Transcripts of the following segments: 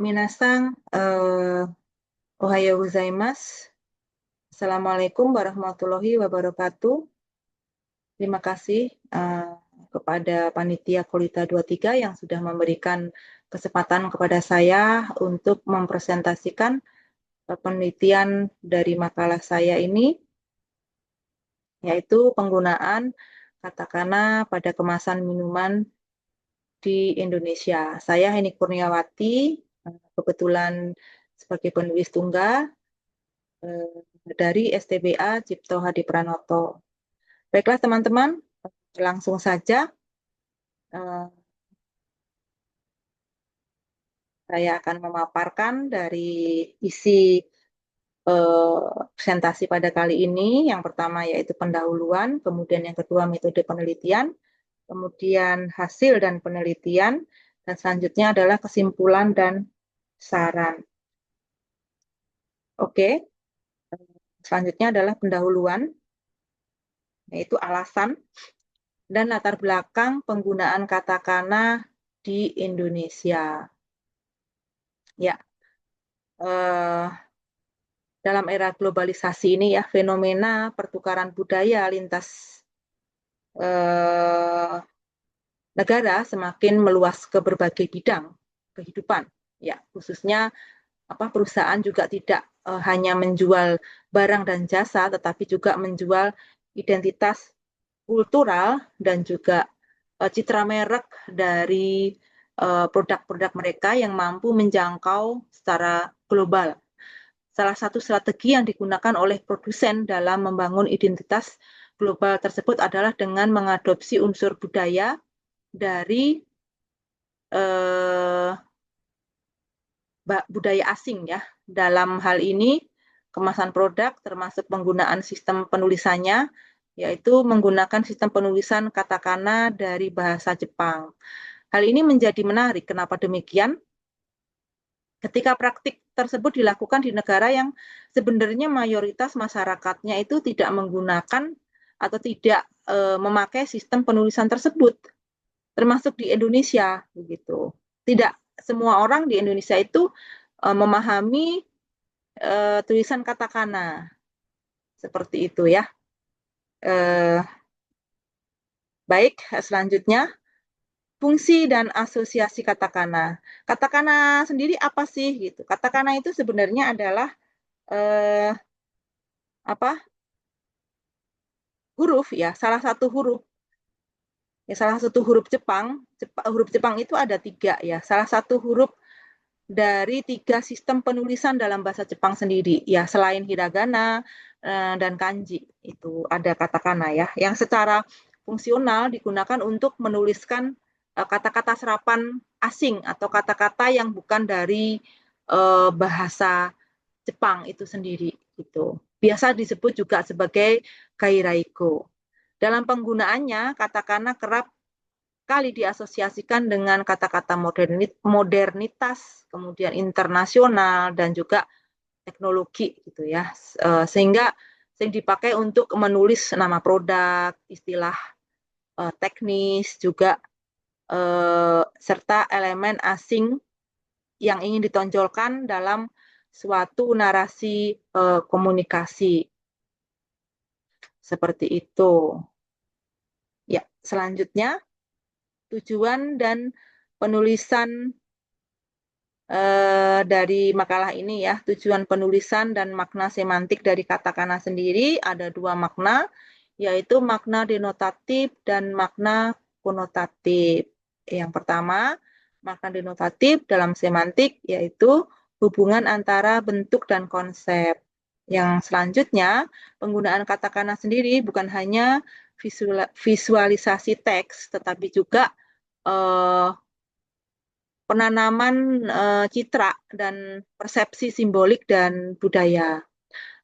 Minasang, ohayo gozaimasu. Assalamualaikum warahmatullahi wabarakatuh. Terima kasih kepada Panitia Kolita 23 yang sudah memberikan kesempatan kepada saya untuk mempresentasikan penelitian dari makalah saya ini, yaitu penggunaan katakana pada kemasan minuman di Indonesia. Saya Heni Kurniawati, kebetulan sebagai penulis tunggal dari STBA Cipto Hadi Pranoto. Baiklah teman-teman, langsung saja saya akan memaparkan dari isi presentasi pada kali ini. Yang pertama yaitu pendahuluan, kemudian yang kedua metode penelitian, kemudian hasil dan penelitian, dan selanjutnya adalah kesimpulan dan saran. Oke, selanjutnya adalah pendahuluan, yaitu alasan dan latar belakang penggunaan katakana di Indonesia. Ya, dalam era globalisasi ini ya, fenomena pertukaran budaya lintas negara semakin meluas ke berbagai bidang kehidupan. Ya, khususnya perusahaan juga tidak hanya menjual barang dan jasa, tetapi juga menjual identitas kultural dan juga citra merek dari produk-produk mereka yang mampu menjangkau secara global. Salah satu strategi yang digunakan oleh produsen dalam membangun identitas global tersebut adalah dengan mengadopsi unsur budaya dari budaya asing ya. Dalam hal ini kemasan produk termasuk penggunaan sistem penulisannya, yaitu menggunakan sistem penulisan katakana dari bahasa Jepang. Hal ini menjadi menarik. Kenapa demikian? Ketika praktik tersebut dilakukan di negara yang sebenarnya mayoritas masyarakatnya itu tidak menggunakan atau tidak memakai sistem penulisan tersebut, termasuk di Indonesia, begitu. Tidak semua orang di Indonesia itu memahami tulisan katakana, seperti itu ya. Baik, selanjutnya fungsi dan asosiasi katakana. Katakana sendiri apa sih gitu? Katakana itu sebenarnya adalah huruf ya, salah satu huruf. Ya, salah satu huruf Jepang. Huruf Jepang itu ada 3 ya. Salah satu huruf dari 3 sistem penulisan dalam bahasa Jepang sendiri. Ya, selain hiragana dan kanji itu ada katakana ya, yang secara fungsional digunakan untuk menuliskan kata-kata serapan asing atau kata-kata yang bukan dari bahasa Jepang itu sendiri gitu. Biasa disebut juga sebagai kairaiko. Dalam penggunaannya, katakana kerap kali diasosiasikan dengan kata-kata modernitas, kemudian internasional, dan juga teknologi gitu ya. Sehingga sering dipakai untuk menulis nama produk, istilah teknis, juga serta elemen asing yang ingin ditonjolkan dalam suatu narasi komunikasi. Seperti itu. Ya, selanjutnya tujuan dan penulisan dari makalah ini ya. Tujuan penulisan dan makna semantik dari katakana sendiri ada 2 makna, yaitu makna denotatif dan makna konotatif. Yang pertama, makna denotatif dalam semantik yaitu hubungan antara bentuk dan konsep. Yang selanjutnya, penggunaan katakana sendiri bukan hanya visualisasi teks, tetapi juga penanaman citra dan persepsi simbolik dan budaya.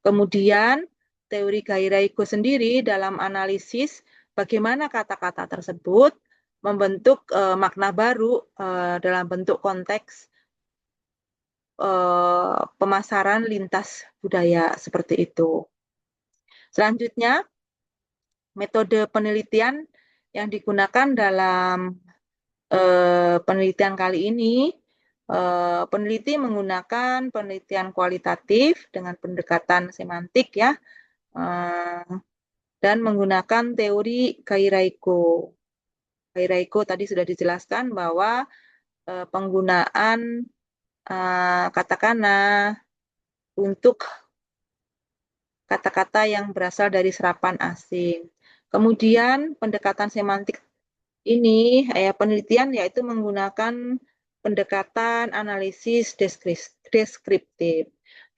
Kemudian, teori Gairaiko sendiri dalam analisis bagaimana kata-kata tersebut membentuk makna baru dalam bentuk konteks pemasaran lintas budaya seperti itu. Selanjutnya, metode penelitian yang digunakan dalam penelitian kali ini Peneliti menggunakan penelitian kualitatif dengan pendekatan semantik ya, dan menggunakan teori Kairaiko. Kairaiko tadi sudah dijelaskan bahwa penggunaan katakana untuk kata-kata yang berasal dari serapan asing. Kemudian pendekatan semantik ini penelitian yaitu menggunakan pendekatan analisis deskriptif.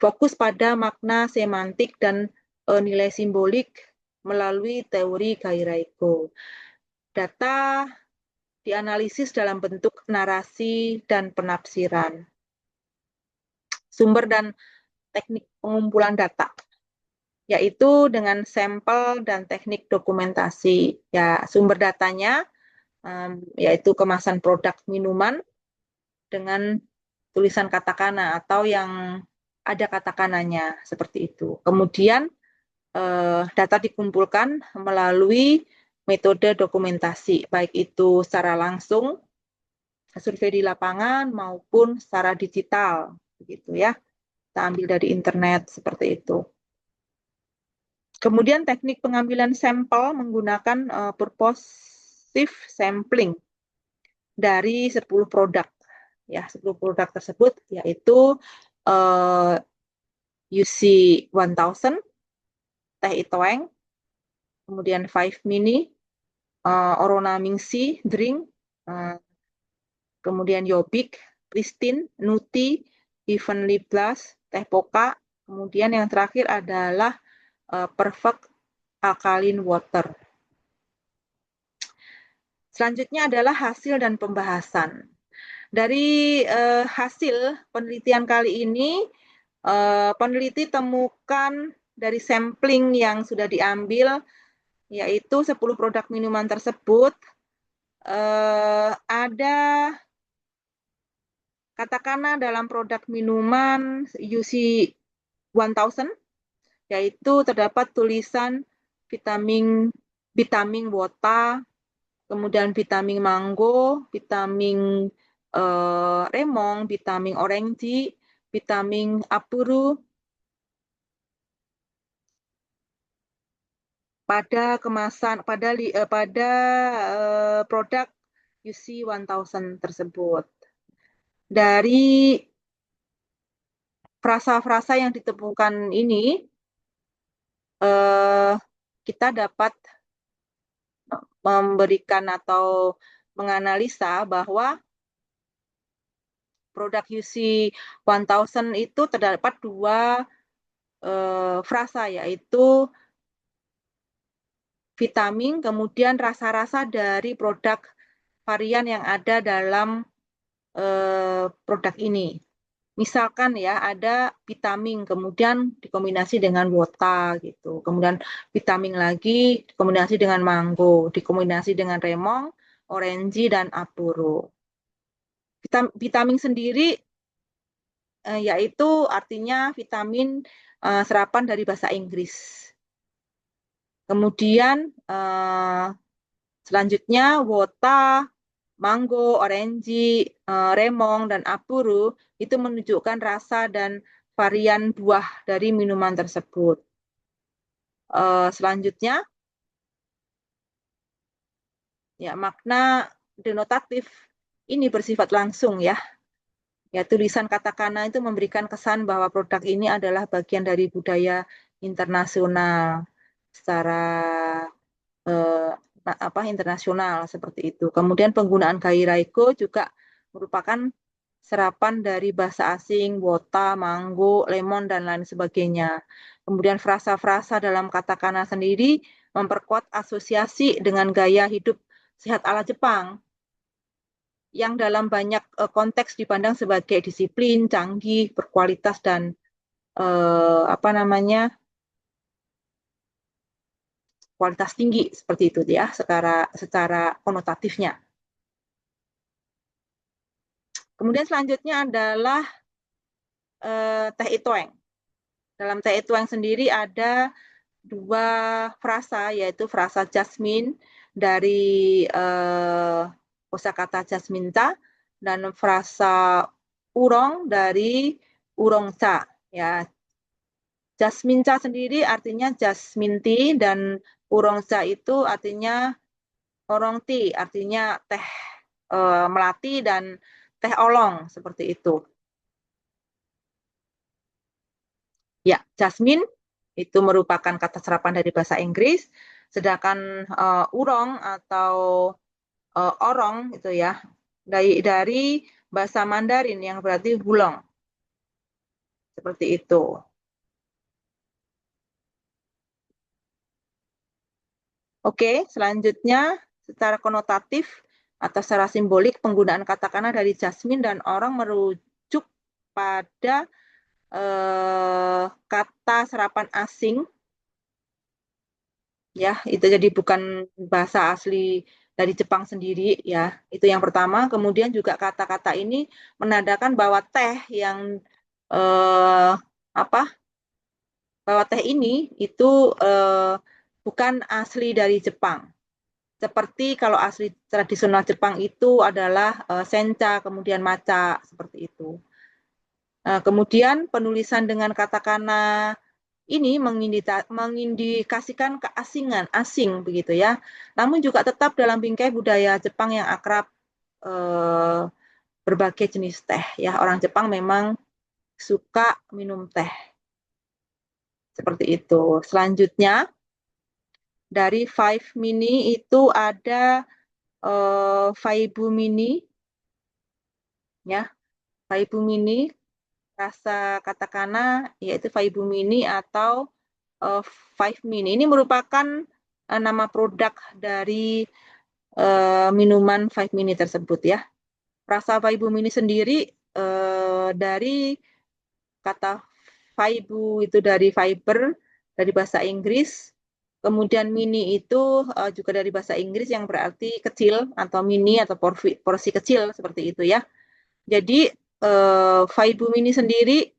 Fokus pada makna semantik dan nilai simbolik melalui teori Kairaiko. Data dianalisis dalam bentuk narasi dan penafsiran. Sumber dan teknik pengumpulan data, yaitu dengan sampel dan teknik dokumentasi. Ya, sumber datanya yaitu kemasan produk minuman dengan tulisan katakana atau yang ada katakananya seperti itu. Kemudian data dikumpulkan melalui metode dokumentasi, baik itu secara langsung, survei di lapangan maupun secara digital, begitu ya. Kita ambil dari internet seperti itu. Kemudian teknik pengambilan sampel menggunakan purposive sampling dari 10 produk. Ya, 10 produk tersebut yaitu UC 1000, teh itoeng, kemudian 5 mini, Orona Mingxi drink, kemudian Yobik, Pristine, Nuti, Evenly Plus, teh Poka, kemudian yang terakhir adalah Perfect Alkaline Water. Selanjutnya adalah hasil dan pembahasan. Dari hasil penelitian kali ini, peneliti temukan dari sampling yang sudah diambil, yaitu 10 produk minuman tersebut, ada katakana dalam produk minuman UC 1000, yaitu terdapat tulisan vitamin wota, kemudian vitamin mango, vitamin remong, vitamin orange, vitamin apuru pada kemasan pada produk UC 1000 tersebut. Dari frasa-frasa yang ditemukan ini, kita dapat memberikan atau menganalisa bahwa produk UC 1000 itu terdapat 2 frasa, yaitu vitamin, kemudian rasa-rasa dari produk varian yang ada dalam produk ini. Misalkan ya ada vitamin, kemudian dikombinasi dengan wota gitu. Kemudian vitamin lagi dikombinasi dengan mango, dikombinasi dengan remong, orange dan apuro. Vitamin sendiri yaitu artinya vitamin serapan dari bahasa Inggris. Kemudian selanjutnya wota, mango, orange, remong, dan apuru itu menunjukkan rasa dan varian buah dari minuman tersebut. Selanjutnya, ya makna denotatif ini bersifat langsung ya. Ya, tulisan katakana itu memberikan kesan bahwa produk ini adalah bagian dari budaya internasional secara internasional seperti itu. Kemudian penggunaan gairaiko juga merupakan serapan dari bahasa asing, wota, mango, lemon, dan lain sebagainya. Kemudian frasa-frasa dalam katakana sendiri memperkuat asosiasi dengan gaya hidup sehat ala Jepang yang dalam banyak konteks dipandang sebagai disiplin, canggih, berkualitas, dan kualitas tinggi seperti itu ya, secara konotatifnya. Kemudian selanjutnya adalah teh itoeng. Dalam teh itoeng sendiri ada 2 frasa, yaitu frasa jasmine dari kosakata jasminta dan frasa urong dari urongca. Ya, jasminca sendiri artinya jasmine tea dan urongca itu artinya orong tea, artinya teh melati dan teh olong seperti itu. Ya, jasmine itu merupakan kata serapan dari bahasa Inggris, sedangkan urong atau orong itu ya dari bahasa Mandarin yang berarti hulong. Seperti itu. Oke, selanjutnya secara konotatif atau secara simbolik penggunaan katakana dari jasmine dan orang merujuk pada kata serapan asing, ya itu jadi bukan bahasa asli dari Jepang sendiri, ya itu yang pertama. Kemudian juga kata-kata ini menandakan bahwa teh yang eh, apa bahwa teh ini itu bukan asli dari Jepang. Seperti kalau asli tradisional Jepang itu adalah sencha, kemudian matcha, seperti itu. Kemudian penulisan dengan katakana ini mengindikasikan keasingan, asing begitu ya. Namun juga tetap dalam bingkai budaya Jepang yang akrab berbagai jenis teh ya. Orang Jepang memang suka minum teh. Seperti itu. Selanjutnya dari Five Mini itu ada Faibu Mini ya. Faibu Mini rasa katakana yaitu Faibu Mini atau Five Mini. Ini merupakan nama produk dari minuman Five Mini tersebut ya. Rasa Faibu Mini sendiri dari kata Faibu itu dari fiber dari bahasa Inggris. Kemudian mini itu juga dari bahasa Inggris yang berarti kecil atau mini atau porsi kecil seperti itu ya. Jadi Faibu Mini sendiri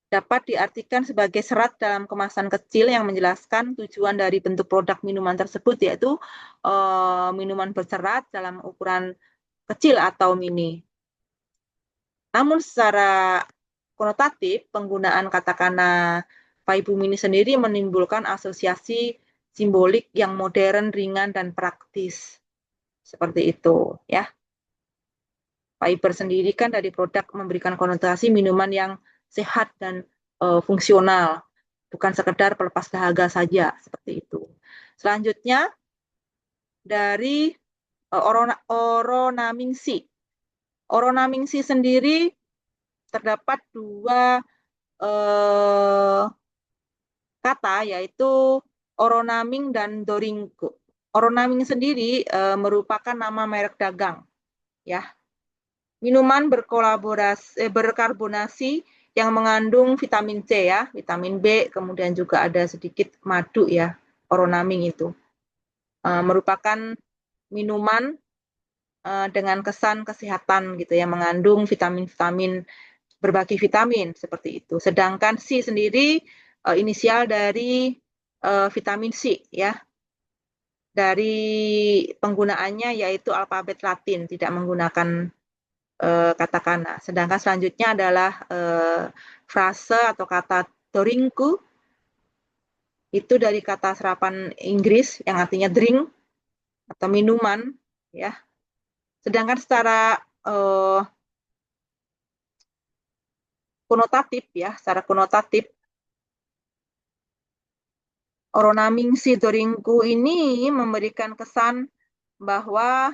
dapat diartikan sebagai serat dalam kemasan kecil yang menjelaskan tujuan dari bentuk produk minuman tersebut, yaitu minuman berserat dalam ukuran kecil atau mini. Namun secara konotatif, penggunaan katakana Faibu Mini sendiri menimbulkan asosiasi simbolik yang modern, ringan, dan praktis. Seperti itu, ya. Fiber sendiri kan dari produk memberikan konotasi minuman yang sehat dan fungsional, bukan sekedar pelepas dahaga saja, seperti itu. Selanjutnya dari Oronamingsi. Oronamingsi sendiri terdapat dua kata, yaitu Oronaming dan Doringko. Oronaming sendiri merupakan nama merek dagang, ya. Minuman berkarbonasi yang mengandung vitamin C ya, vitamin B, kemudian juga ada sedikit madu ya, Oronaming itu. Merupakan minuman dengan kesan kesehatan gitu ya, mengandung vitamin-vitamin, berbagai vitamin seperti itu. Sedangkan C sendiri inisial dari vitamin C ya. Dari penggunaannya yaitu alfabet Latin, tidak menggunakan katakana. Sedangkan selanjutnya adalah frase atau kata dorinku, itu dari kata serapan Inggris yang artinya drink atau minuman, ya. Sedangkan secara konotatif ya, secara konotatif Oronaming si dorinku ini memberikan kesan bahwa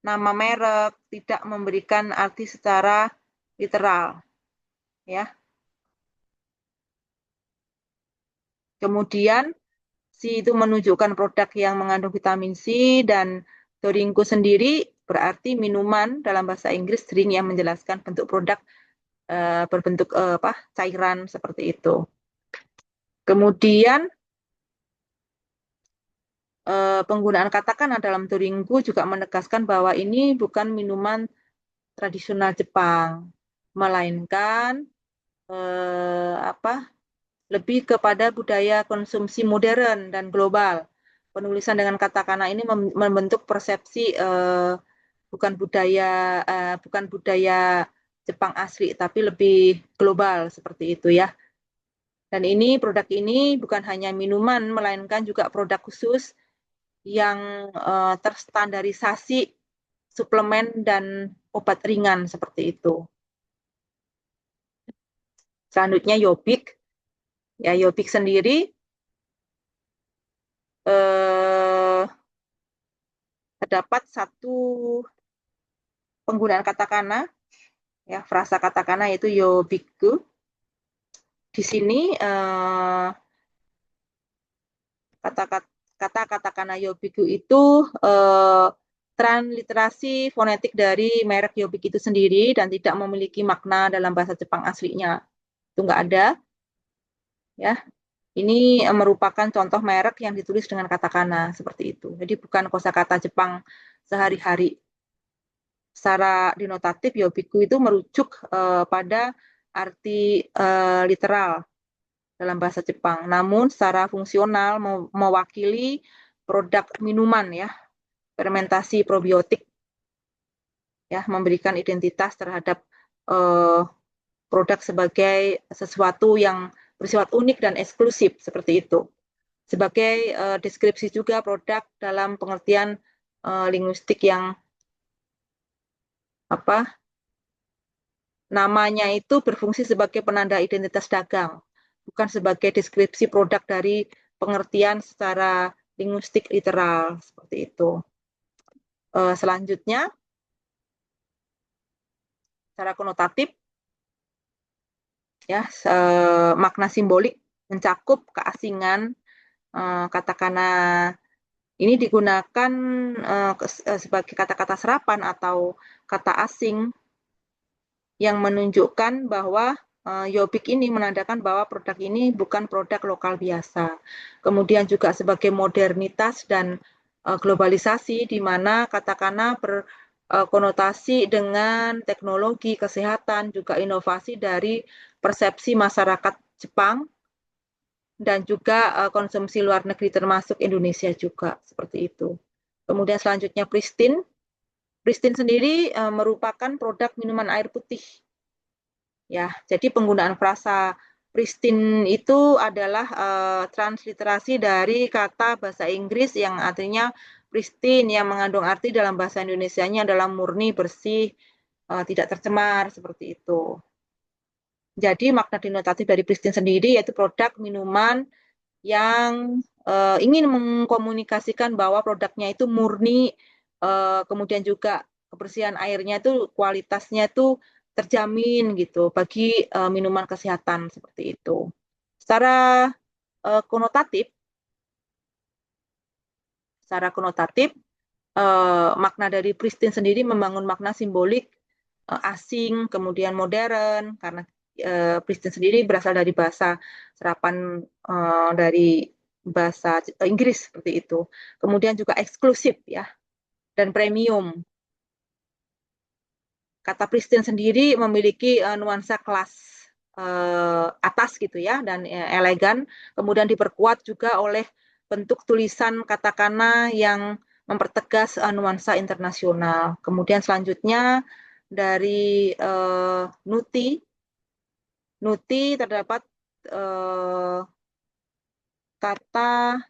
nama merek tidak memberikan arti secara literal, ya. Kemudian C itu menunjukkan produk yang mengandung vitamin C, dan dorinku sendiri berarti minuman dalam bahasa Inggris, drink, yang menjelaskan bentuk produk berbentuk cairan seperti itu. Kemudian penggunaan katakana dalam dorinku juga menegaskan bahwa ini bukan minuman tradisional Jepang, melainkan lebih kepada budaya konsumsi modern dan global. Penulisan dengan katakana ini membentuk persepsi bukan budaya Jepang asli, tapi lebih global seperti itu ya. Dan ini produk ini bukan hanya minuman, melainkan juga produk khusus yang terstandarisasi suplemen dan obat ringan seperti itu. Selanjutnya Yobik. Ya, Yobik sendiri terdapat satu penggunaan katakana, ya, frasa katakana yaitu Yobiku. Di sini kata katakana Yobiku itu transliterasi fonetik dari merek Yobik itu sendiri dan tidak memiliki makna dalam bahasa Jepang aslinya. Itu nggak ada. Ya, ini merupakan contoh merek yang ditulis dengan katakana seperti itu. Jadi bukan kosakata Jepang sehari-hari. Secara denotatif Yobiku itu merujuk pada arti literal dalam bahasa Jepang. Namun secara fungsional mewakili produk minuman ya, fermentasi probiotik ya, memberikan identitas terhadap produk sebagai sesuatu yang bersifat unik dan eksklusif seperti itu. Sebagai deskripsi juga produk dalam pengertian linguistik yang namanya itu berfungsi sebagai penanda identitas dagang, bukan sebagai deskripsi produk dari pengertian secara linguistik literal seperti itu. Selanjutnya, secara konotatif, ya, makna simbolik mencakup keasingan, katakanlah ini digunakan sebagai kata-kata serapan atau kata asing yang menunjukkan bahwa Yobik ini menandakan bahwa produk ini bukan produk lokal biasa. Kemudian juga sebagai modernitas dan globalisasi di mana katakana berkonotasi dengan teknologi, kesehatan, juga inovasi dari persepsi masyarakat Jepang dan juga konsumsi luar negeri termasuk Indonesia juga seperti itu. Kemudian selanjutnya Pristine. Pristine sendiri merupakan produk minuman air putih. Ya, jadi penggunaan frasa pristine itu adalah transliterasi dari kata bahasa Inggris yang artinya pristine yang mengandung arti dalam bahasa Indonesianya adalah murni, bersih, tidak tercemar seperti itu. Jadi makna denotatif dari pristine sendiri yaitu produk minuman yang ingin mengkomunikasikan bahwa produknya itu murni, kemudian juga kebersihan airnya itu kualitasnya itu terjamin gitu bagi minuman kesehatan seperti itu. Secara konotatif, makna dari pristine sendiri membangun makna simbolik asing, kemudian modern, karena pristine sendiri berasal dari bahasa serapan dari bahasa Inggris seperti itu. Kemudian juga eksklusif ya dan premium. Kata pristine sendiri memiliki nuansa kelas atas gitu ya dan elegan. Kemudian diperkuat juga oleh bentuk tulisan katakana yang mempertegas nuansa internasional. Kemudian selanjutnya dari Nuti. Nuti terdapat kata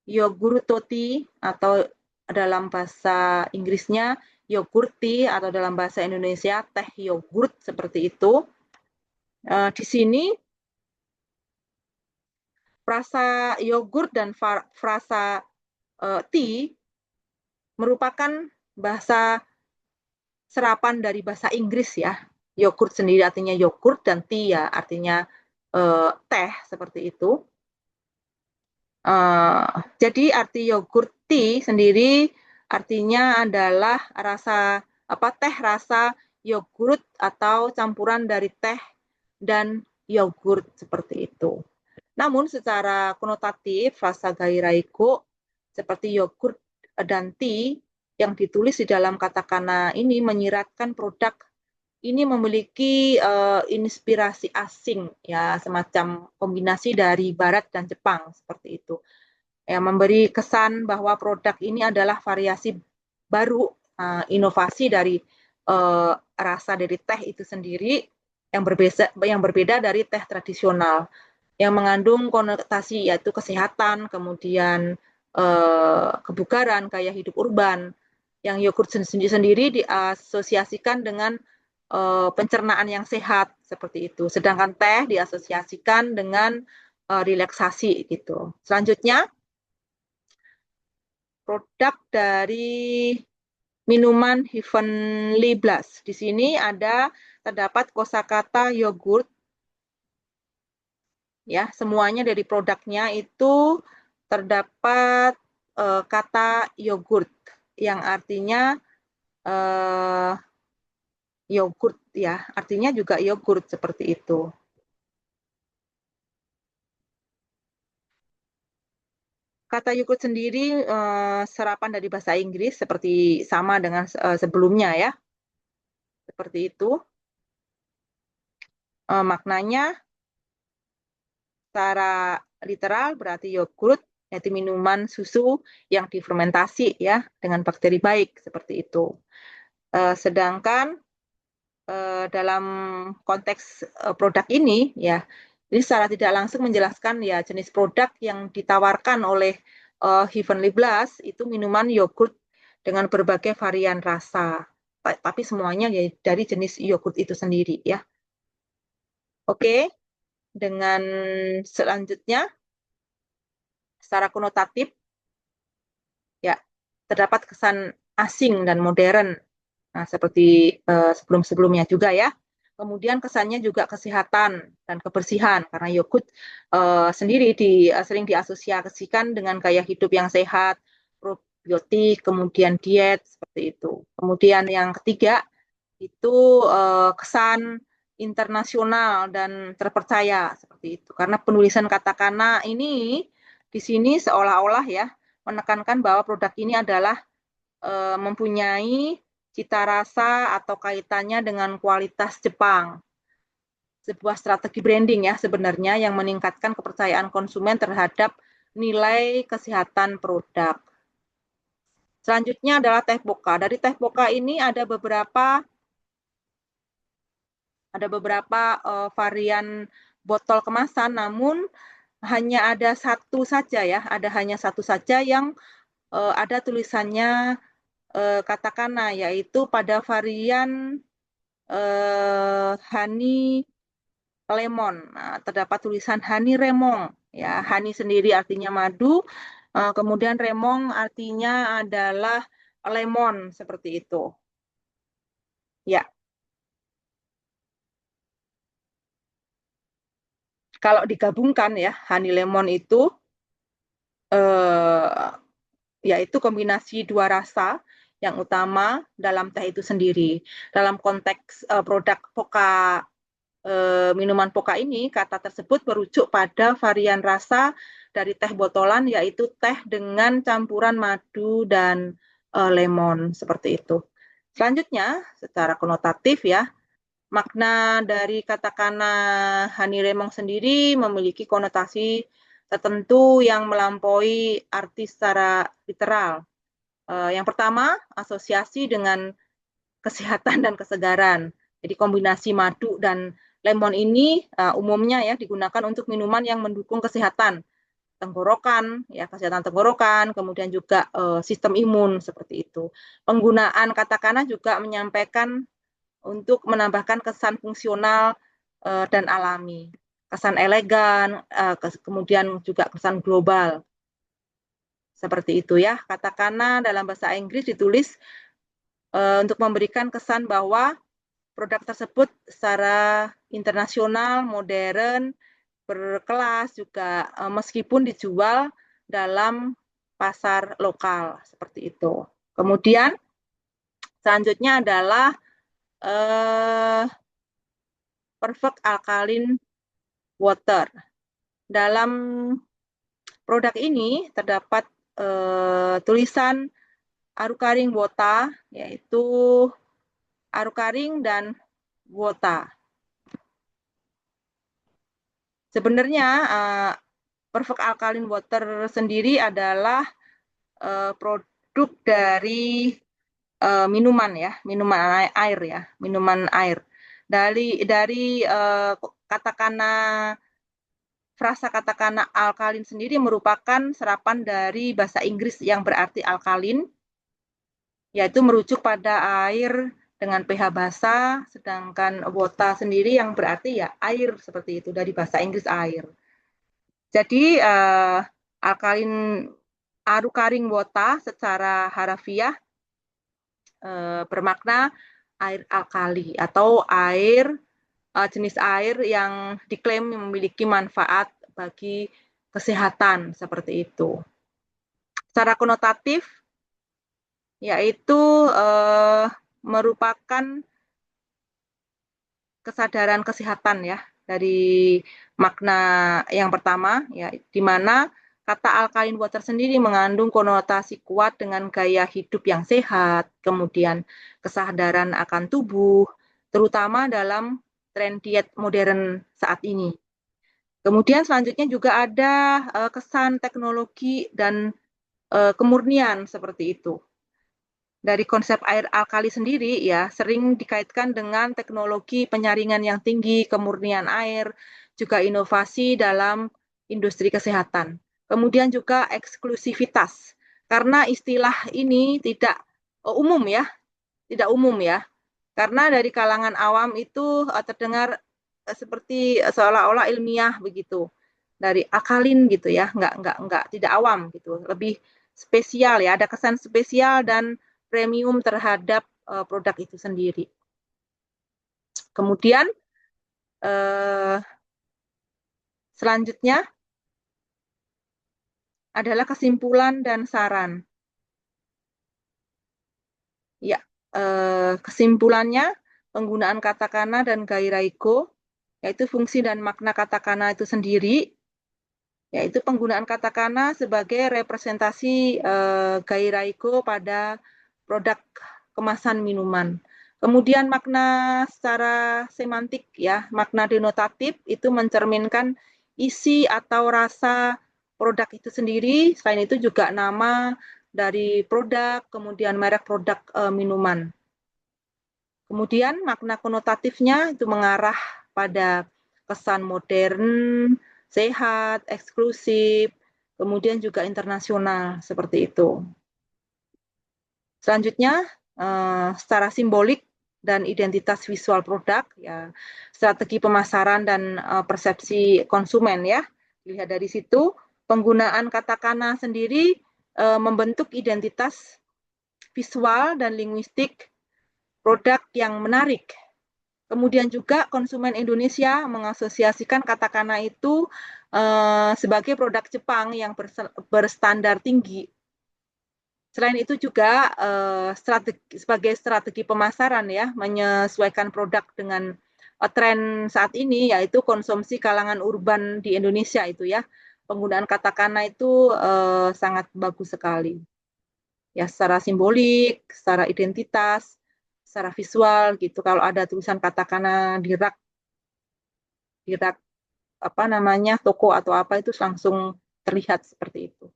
yogurtoti atau dalam bahasa Inggrisnya yogurti atau dalam bahasa Indonesia teh yogurt seperti itu. Di sini frasa yogurt dan frasa tea merupakan bahasa serapan dari bahasa Inggris ya. Yogurt sendiri artinya yogurt dan tea ya artinya teh seperti itu. Jadi arti yogurt tea sendiri artinya adalah teh rasa yogurt atau campuran dari teh dan yogurt seperti itu. Namun secara konotatif rasa gairaiko seperti yogurt dan tea yang ditulis di dalam katakana ini menyiratkan produk ini memiliki inspirasi asing ya semacam kombinasi dari Barat dan Jepang seperti itu. Ya, memberi kesan bahwa produk ini adalah variasi baru inovasi dari rasa dari teh itu sendiri yang berbeda dari teh tradisional yang mengandung konotasi yaitu kesehatan, kemudian kebugaran, gaya hidup urban. Yang yogurt sendiri diasosiasikan dengan pencernaan yang sehat seperti itu. Sedangkan teh diasosiasikan dengan relaksasi gitu. Selanjutnya produk dari minuman Heavenly Blast. Di sini terdapat kosakata yogurt ya, semuanya dari produknya itu terdapat kata yogurt yang artinya yogurt ya, artinya juga yogurt seperti itu. Kata yogurt sendiri serapan dari bahasa Inggris seperti sama dengan sebelumnya ya. Seperti itu. Maknanya secara literal berarti yogurt yaitu minuman susu yang difermentasi ya dengan bakteri baik seperti itu. Sedangkan dalam konteks produk ini ya ini secara tidak langsung menjelaskan ya jenis produk yang ditawarkan oleh Heavenly Blast itu minuman yogurt dengan berbagai varian rasa, tapi semuanya ya dari jenis yogurt itu sendiri ya. Oke, dengan selanjutnya secara konotatif ya terdapat kesan asing dan modern. Nah, seperti sebelum-sebelumnya juga ya. Kemudian kesannya juga kesehatan dan kebersihan karena yogurt sendiri sering diasosiasikan dengan gaya hidup yang sehat, probiotik, kemudian diet seperti itu. Kemudian yang ketiga itu kesan internasional dan terpercaya seperti itu. Karena penulisan katakana ini di sini seolah-olah ya menekankan bahwa produk ini adalah mempunyai cita rasa atau kaitannya dengan kualitas Jepang. Sebuah strategi branding ya sebenarnya yang meningkatkan kepercayaan konsumen terhadap nilai kesehatan produk. Selanjutnya adalah teh boka. Dari teh boka ini ada beberapa varian botol kemasan, namun hanya ada satu saja ya, hanya satu saja yang ada tulisannya katakana, yaitu pada varian honey lemon. Nah, terdapat tulisan honey remong. Ya, honey sendiri artinya madu, kemudian remong artinya adalah lemon seperti itu. Ya, kalau digabungkan ya, honey lemon itu yaitu kombinasi dua rasa yang utama dalam teh itu sendiri. Dalam konteks produk Poka minuman Poka ini, kata tersebut merujuk pada varian rasa dari teh botolan yaitu teh dengan campuran madu dan lemon seperti itu. Selanjutnya, secara konotatif ya, makna dari katakana honey lemon sendiri memiliki konotasi tertentu yang melampaui arti secara literal. Yang pertama, asosiasi dengan kesehatan dan kesegaran. Jadi kombinasi madu dan lemon ini umumnya ya digunakan untuk minuman yang mendukung kesehatan tenggorokan, ya kesehatan tenggorokan, kemudian juga sistem imun seperti itu. Penggunaan katakana juga menyampaikan untuk menambahkan kesan fungsional dan alami, kesan elegan, kemudian juga kesan global. Seperti itu ya. Katakana dalam bahasa Inggris ditulis untuk memberikan kesan bahwa produk tersebut secara internasional, modern, berkelas juga meskipun dijual dalam pasar lokal seperti itu. Kemudian selanjutnya adalah perfect alkaline water. Dalam produk ini terdapat tulisan arukaring wota, yaitu arukaring dan wota. Sebenarnya perfect alkaline water sendiri adalah produk dari minuman ya, minuman air ya, minuman air. Dari katakana frasa katakana alkalin sendiri merupakan serapan dari bahasa Inggris yang berarti alkalin, yaitu merujuk pada air dengan pH basa, sedangkan wota sendiri yang berarti ya air seperti itu dari bahasa Inggris air. Jadi alkalin arukaring wota secara harafiah bermakna air alkali atau jenis air yang diklaim memiliki manfaat bagi kesehatan seperti itu. Secara konotatif yaitu merupakan kesadaran kesehatan ya dari makna yang pertama ya, di mana kata alkaline water sendiri mengandung konotasi kuat dengan gaya hidup yang sehat, kemudian kesadaran akan tubuh, terutama dalam tren diet modern saat ini. Kemudian selanjutnya juga ada kesan teknologi dan kemurnian seperti itu. Dari konsep air alkali sendiri ya sering dikaitkan dengan teknologi penyaringan yang tinggi, kemurnian air, juga inovasi dalam industri kesehatan. Kemudian juga eksklusivitas. Karena istilah ini tidak umum ya, tidak umum ya. Karena dari kalangan awam itu terdengar seperti seolah-olah ilmiah begitu. Dari akalin gitu ya, enggak tidak awam gitu. Lebih spesial ya, ada kesan spesial dan premium terhadap produk itu sendiri. Kemudian selanjutnya adalah kesimpulan dan saran. Ya, kesimpulannya penggunaan katakana dan gairaigo, yaitu fungsi dan makna katakana itu sendiri, yaitu penggunaan katakana sebagai representasi gairaigo pada produk kemasan minuman. Kemudian makna secara semantik ya, makna denotatif itu mencerminkan isi atau rasa produk itu sendiri. Selain itu juga nama dari produk, kemudian merek produk minuman. Kemudian makna konotatifnya itu mengarah pada kesan modern, sehat, eksklusif, kemudian juga internasional seperti itu. Selanjutnya, secara simbolik dan identitas visual produk, ya strategi pemasaran dan persepsi konsumen ya. Dilihat dari situ, penggunaan katakana sendiri membentuk identitas visual dan linguistik produk yang menarik. Kemudian juga konsumen Indonesia mengasosiasikan katakana itu sebagai produk Jepang yang berstandar tinggi. Selain itu juga sebagai strategi pemasaran ya, menyesuaikan produk dengan tren saat ini, yaitu konsumsi kalangan urban di Indonesia itu ya. Penggunaan katakana itu sangat bagus sekali. Ya, secara simbolik, secara identitas, secara visual gitu. Kalau ada tulisan katakana di rak apa namanya toko atau apa itu langsung terlihat seperti itu.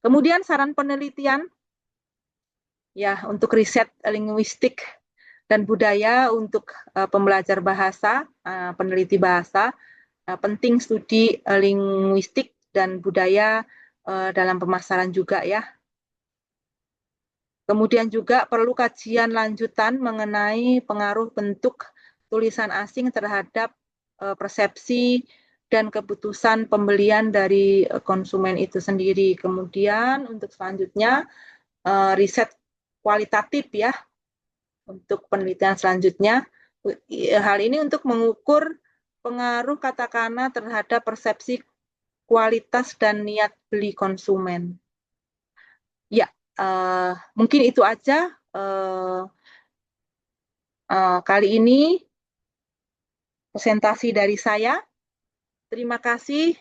Kemudian saran penelitian ya untuk riset linguistik dan budaya untuk pembelajar bahasa, peneliti bahasa, penting studi linguistik dan budaya dalam pemasaran juga ya. Kemudian juga perlu kajian lanjutan mengenai pengaruh bentuk tulisan asing terhadap persepsi dan keputusan pembelian dari konsumen itu sendiri. Kemudian untuk selanjutnya riset kualitatif ya untuk penelitian selanjutnya. Hal ini untuk mengukur pengaruh katakana terhadap persepsi kualitas dan niat beli konsumen. Ya, mungkin itu aja kali ini presentasi dari saya. Terima kasih.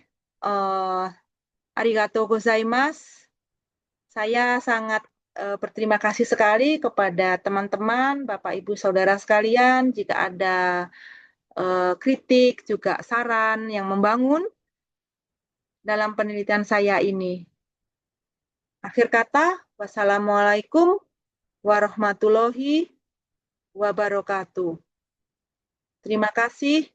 Arigatou gozaimasu. Saya sangat berterima kasih sekali kepada teman-teman, Bapak Ibu Saudara sekalian, jika ada kritik, juga saran yang membangun dalam penelitian saya ini. Akhir kata, Wassalamualaikum warahmatullahi wabarakatuh. Terima kasih.